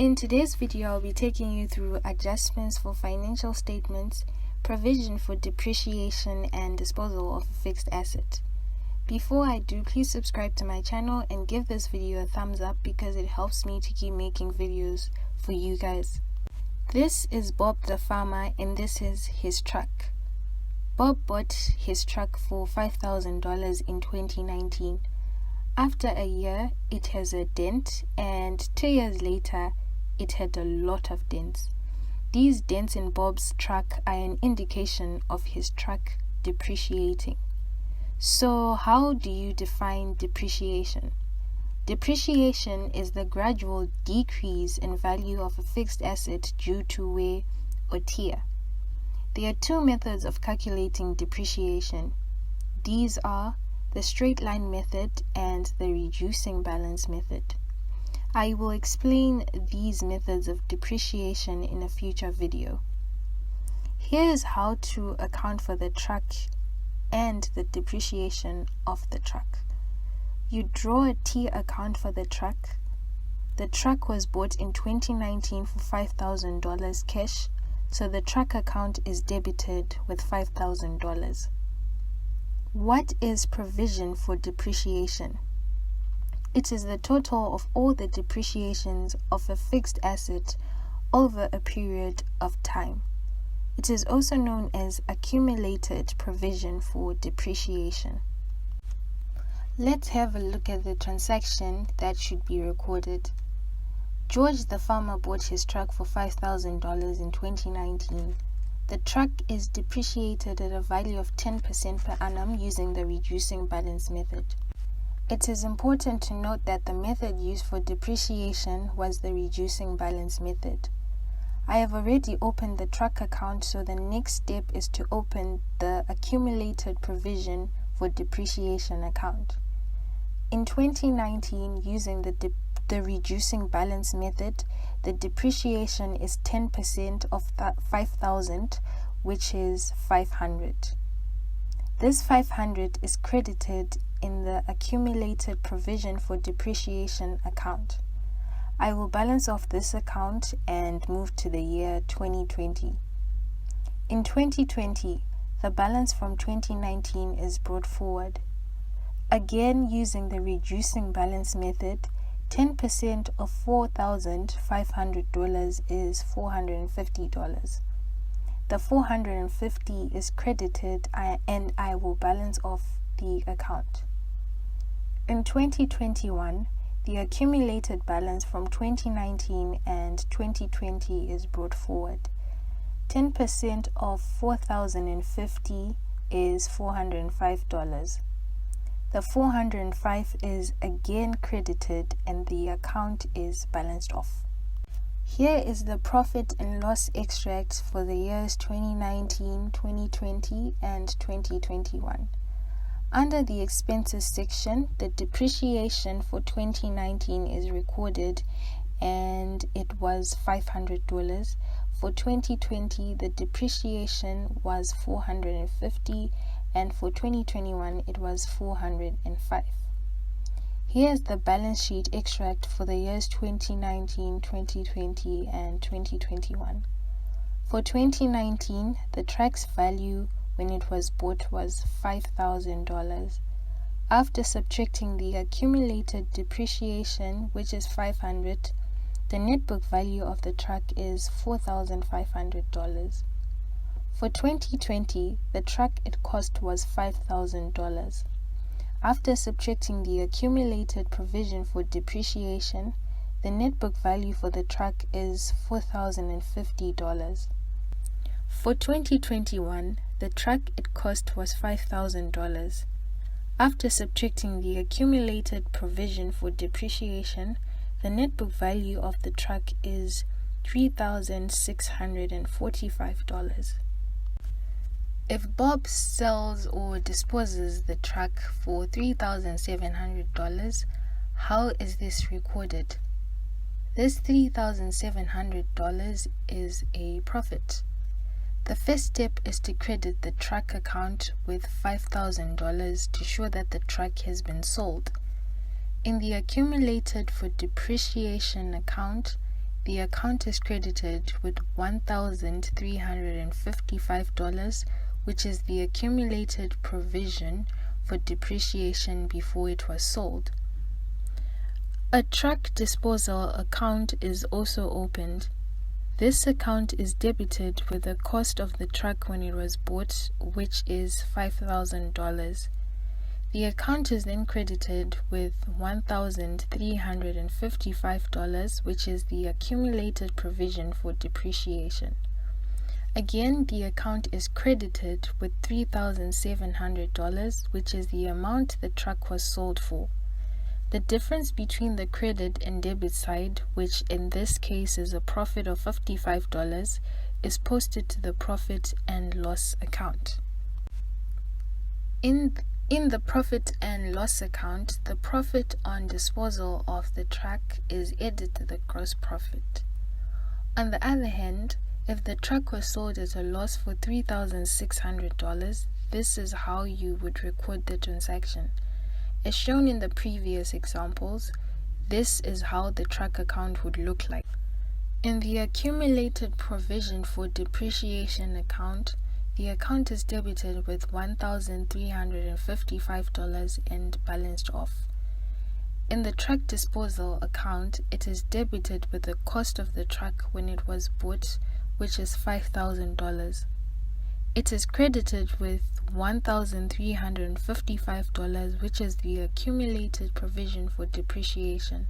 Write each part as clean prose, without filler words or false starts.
In today's video, I'll be taking you through adjustments for financial statements, provision for depreciation, and disposal of a fixed asset. Before I do, please subscribe to my channel and give this video a thumbs up because it helps me to keep making videos for you guys. This is Bob the farmer and this is his truck. Bob bought his truck for $5,000 in 2019. After a year, it has a dent, and 2 years later, it had a lot of dents. These dents in Bob's truck are an indication of his truck depreciating. So, how do you define depreciation? Depreciation is the gradual decrease in value of a fixed asset due to wear or tear. There are two methods of calculating depreciation. These are the straight line method and the reducing balance method. I will explain these methods of depreciation in a future video. Here is how to account for the truck and the depreciation of the truck. You draw a T account for the truck. The truck was bought in 2019 for $5,000 cash, so the truck account is debited with $5,000. What is provision for depreciation? It is the total of all the depreciations of a fixed asset over a period of time. It is also known as accumulated provision for depreciation. Let's have a look at the transaction that should be recorded. George the farmer bought his truck for $5,000 in 2019. The truck is depreciated at a value of 10% per annum using the reducing balance method. It is important to note that the method used for depreciation was the reducing balance method. I have already opened the truck account, so the next step is to open the accumulated provision for depreciation account. In 2019, using the reducing balance method, the depreciation is 10% of that 5,000, which is 500. This 500 is credited in the accumulated provision for depreciation account. I will balance off this account and move to the year 2020. In 2020, the balance from 2019 is brought forward. Again, using the reducing balance method, 10% of $4,500 is $450. The $450 is credited and I will balance off the account. In 2021, the accumulated balance from 2019 and 2020 is brought forward. 10% of $4,050 is $405. The 405 is again credited and the account is balanced off. Here is the profit and loss extract for the years 2019, 2020 and 2021. Under the expenses section, the depreciation for 2019 is recorded and it was $500. For 2020, the depreciation was $450 and for 2021 it was $405. Here's the balance sheet extract for the years 2019, 2020 and 2021. For 2019, the truck's value when it was bought was $5,000. After subtracting the accumulated depreciation, which is $500, the net book value of the truck is $4,500. For 2020, the truck it cost was $5,000. After subtracting the accumulated provision for depreciation, the net book value for the truck is $4,050. For 2021, the truck it cost was $5,000. After subtracting the accumulated provision for depreciation, the net book value of the truck is $3,645. If Bob sells or disposes the truck for $3,700, how is this recorded? This $3,700 is a profit. The first step is to credit the truck account with $5,000 to show that the truck has been sold. In the accumulated for depreciation account, the account is credited with $1,355, which is the accumulated provision for depreciation before it was sold. A truck disposal account is also opened. This account is debited with the cost of the truck when it was bought, which is $5,000. The account is then credited with $1,355, which is the accumulated provision for depreciation. Again, the account is credited with $3,700, which is the amount the truck was sold for. The difference between the credit and debit side, which in this case is a profit of $55, is posted to the profit and loss account. In the profit and loss account, the profit on disposal of the truck is added to the gross profit. On the other hand, if the truck was sold at a loss for $3,600, this is how you would record the transaction. As shown in the previous examples, this is how the truck account would look like. In the accumulated provision for depreciation account, the account is debited with $1,355 and balanced off. In the truck disposal account, it is debited with the cost of the truck when it was bought, which is $5,000. It is credited with $1,355, which is the accumulated provision for depreciation.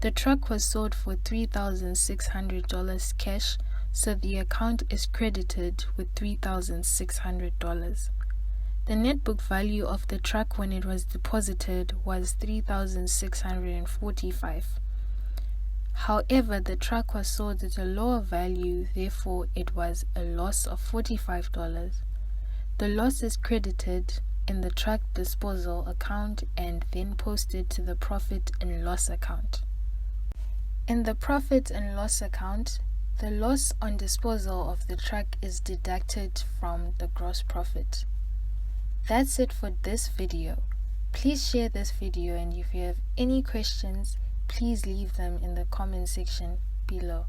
The truck was sold for $3,600 cash, so the account is credited with $3,600. The net book value of the truck when it was deposited was $3,645. However, the truck was sold at a lower value, therefore it was a loss of $45. The loss is credited in the truck disposal account and then posted to the profit and loss account. In the profit and loss account, the loss on disposal of the truck is deducted from the gross profit. That's it for this video. Please share this video, and if you have any questions, please leave them in the comment section below.